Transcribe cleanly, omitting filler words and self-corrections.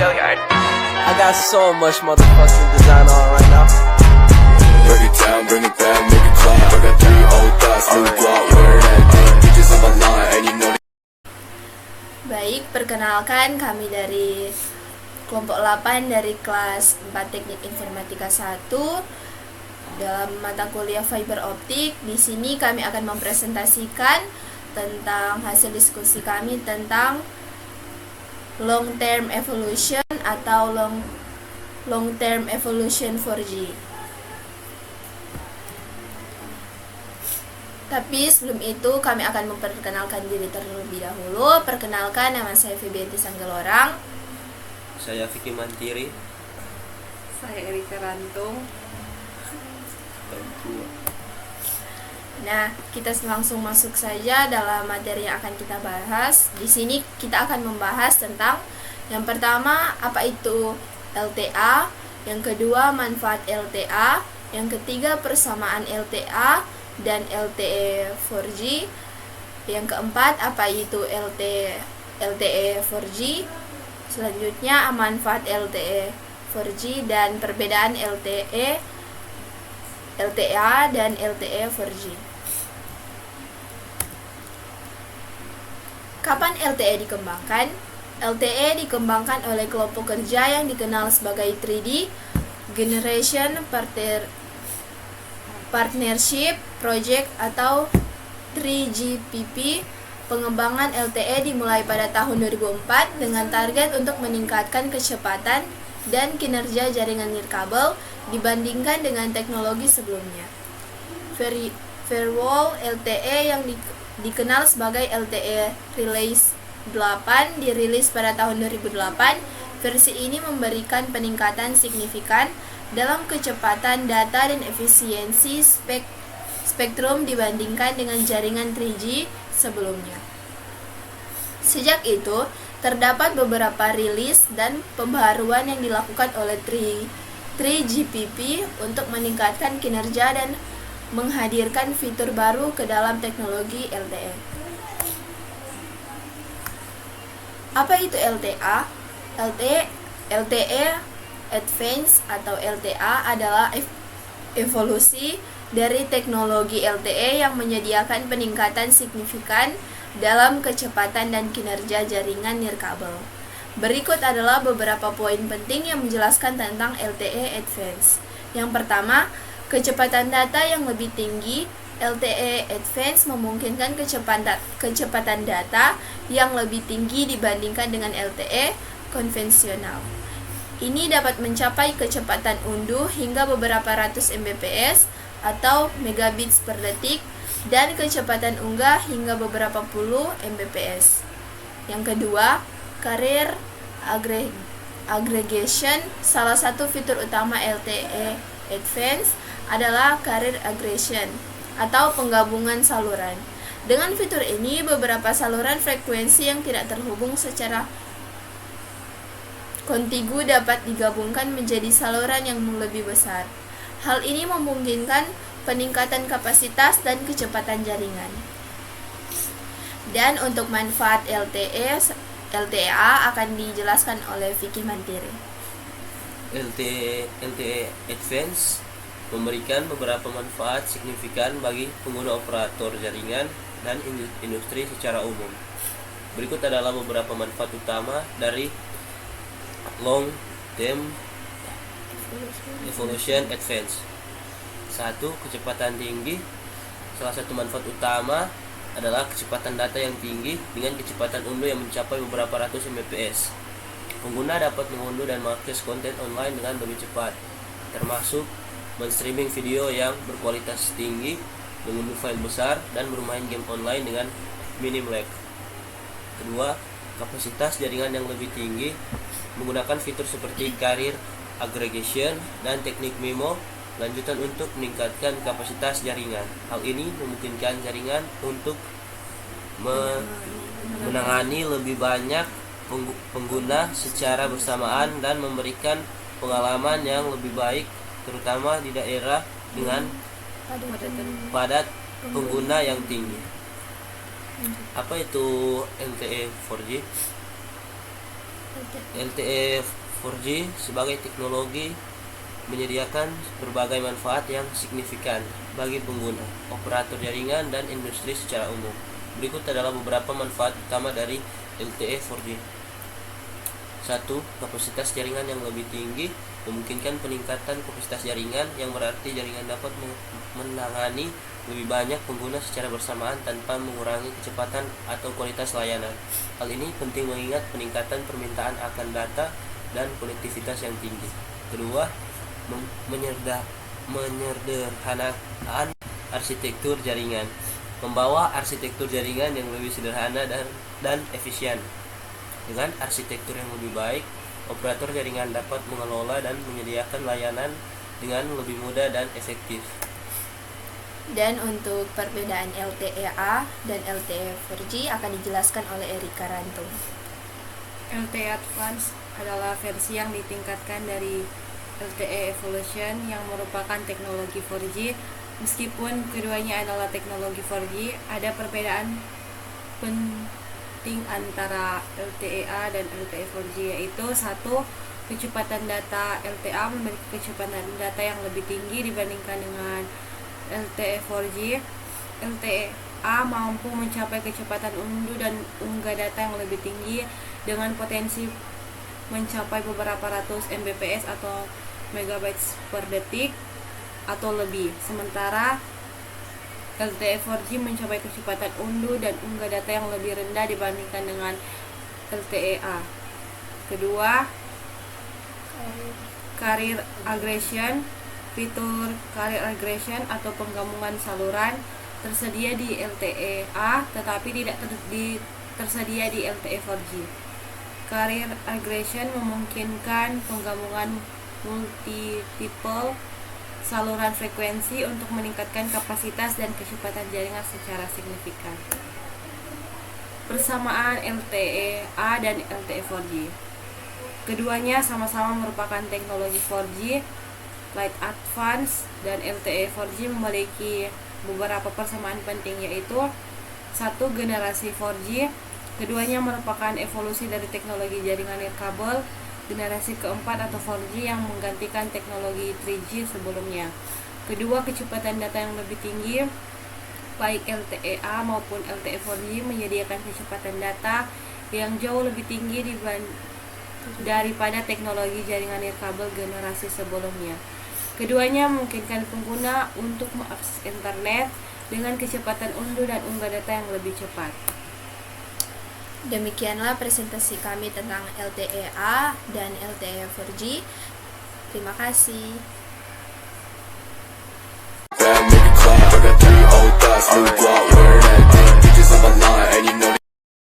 I got so much motherfucking design on right now. Break it down, bring it back, make it clap. I got 3 old thoughts, new guap, wear that thing. Bitches on my line, and you know. Baik, perkenalkan kami dari kelompok 8 dari kelas 4 Teknik Informatika 1 dalam mata kuliah fiber optik. Di sini kami akan mempresentasikan tentang hasil diskusi kami tentang long term evolution atau long term evolution 4G. Tapi sebelum itu kami akan memperkenalkan diri terlebih dahulu. Perkenalkan, nama saya Febianti Sanggelorang. Saya Vicky Mantiri. Saya Erika Rantung. Nah, kita langsung masuk saja dalam materi yang akan kita bahas. Di sini kita akan membahas tentang yang pertama, apa itu LTA, yang kedua, manfaat LTA, yang ketiga, persamaan LTA dan LTE 4G, yang keempat, apa itu LTE 4G, selanjutnya manfaat LTE 4G dan perbedaan LTA dan LTE 4G. Kapan LTE dikembangkan? LTE dikembangkan oleh kelompok kerja yang dikenal sebagai 3D Generation Partnership Project atau 3GPP. Pengembangan LTE dimulai pada tahun 2004 dengan target untuk meningkatkan kecepatan dan kinerja jaringan nirkabel dibandingkan dengan teknologi sebelumnya. Firewall LTE yang dikenal sebagai LTE Release 8 dirilis pada tahun 2008. Versi ini memberikan peningkatan signifikan dalam kecepatan data dan efisiensi spektrum dibandingkan dengan jaringan 3G sebelumnya. Sejak itu, terdapat beberapa rilis dan pembaharuan yang dilakukan oleh 3GPP untuk meningkatkan kinerja dan menghadirkan fitur baru ke dalam teknologi LTE. Apa itu LTA? LTE Advance atau LTA adalah evolusi dari teknologi LTE yang menyediakan peningkatan signifikan dalam kecepatan dan kinerja jaringan nirkabel. Berikut adalah beberapa poin penting yang menjelaskan tentang LTE Advance. Yang pertama, kecepatan data yang lebih tinggi. LTE Advance memungkinkan kecepatan data yang lebih tinggi dibandingkan dengan LTE konvensional. Ini dapat mencapai kecepatan unduh hingga beberapa ratus Mbps atau megabits per detik dan kecepatan unggah hingga beberapa puluh Mbps. Yang kedua, carrier aggregation. Salah satu fitur utama LTE Advance adalah carrier aggregation atau penggabungan saluran. Dengan fitur ini, beberapa saluran frekuensi yang tidak terhubung secara kontigu dapat digabungkan menjadi saluran yang lebih besar. Hal ini memungkinkan peningkatan kapasitas dan kecepatan jaringan. Dan untuk manfaat LTA akan dijelaskan oleh Vicky Mantiri. LTE Advance memberikan beberapa manfaat signifikan bagi pengguna operator jaringan dan industri secara umum. Berikut adalah beberapa manfaat utama dari Long Term Evolution Advance. 1. Kecepatan tinggi. Salah satu manfaat utama adalah kecepatan data yang tinggi dengan kecepatan unduh yang mencapai beberapa ratus Mbps. Pengguna dapat mengunduh dan mengakses konten online dengan lebih cepat, termasuk men-streaming video yang berkualitas tinggi, mengunduh file besar, dan bermain game online dengan minim lag. Kedua, kapasitas jaringan yang lebih tinggi menggunakan fitur seperti carrier aggregation dan teknik MIMO lanjutan untuk meningkatkan kapasitas jaringan. Hal ini memungkinkan jaringan untuk menangani lebih banyak pengguna secara bersamaan dan memberikan pengalaman yang lebih baik, terutama di daerah dengan padat pengguna yang tinggi. Apa itu LTE 4G? LTE 4G sebagai teknologi menyediakan berbagai manfaat yang signifikan bagi pengguna, operator jaringan, dan industri secara umum. Berikut adalah beberapa manfaat utama dari LTE 4G. 1. Kapasitas jaringan yang lebih tinggi memungkinkan peningkatan kapasitas jaringan, yang berarti jaringan dapat menangani lebih banyak pengguna secara bersamaan tanpa mengurangi kecepatan atau kualitas layanan. Hal ini penting mengingat peningkatan permintaan akan data dan konektivitas yang tinggi. Kedua, menyederhanakan arsitektur jaringan, membawa arsitektur jaringan yang lebih sederhana dan efisien. Dengan arsitektur yang lebih baik, operator jaringan dapat mengelola dan menyediakan layanan dengan lebih mudah dan efektif. Dan untuk perbedaan LTE-A dan LTE 4G akan dijelaskan oleh Erika Rantung. LTE Advance adalah versi yang ditingkatkan dari LTE Evolution yang merupakan teknologi 4G. Meskipun keduanya adalah teknologi 4G, ada perbedaan penting antara LTE-A dan LTE 4G, yaitu 1. Kecepatan data. LTE-A memiliki kecepatan data yang lebih tinggi dibandingkan dengan LTE 4G. LTE-A mampu mencapai kecepatan unduh dan unggah data yang lebih tinggi dengan potensi mencapai beberapa ratus Mbps atau megabytes per detik atau lebih. Sementara LTE 4G mencapai kecepatan unduh dan unggah data yang lebih rendah dibandingkan dengan LTE-A. Kedua, carrier aggregation. Fitur carrier aggregation atau penggabungan saluran tersedia di LTE-A tetapi tidak tersedia di LTE 4G. Carrier aggregation memungkinkan penggabungan multiple saluran frekuensi untuk meningkatkan kapasitas dan kecepatan jaringan secara signifikan. Persamaan LTE-A dan LTE 4G. Keduanya sama-sama merupakan teknologi 4G. Light Advance dan LTE 4G memiliki beberapa persamaan penting, yaitu 1. Generasi 4G. Keduanya merupakan evolusi dari teknologi jaringan nirkabel generasi keempat atau 4G yang menggantikan teknologi 3G sebelumnya. Kedua, kecepatan data yang lebih tinggi. Baik LTE-A maupun LTE 4G menyediakan kecepatan data yang jauh lebih tinggi daripada teknologi jaringan nirkabel generasi sebelumnya. Keduanya memungkinkan pengguna untuk mengakses internet dengan kecepatan unduh dan unggah data yang lebih cepat. Demikianlah presentasi kami tentang LTE-A dan LTE 4G. Terima kasih.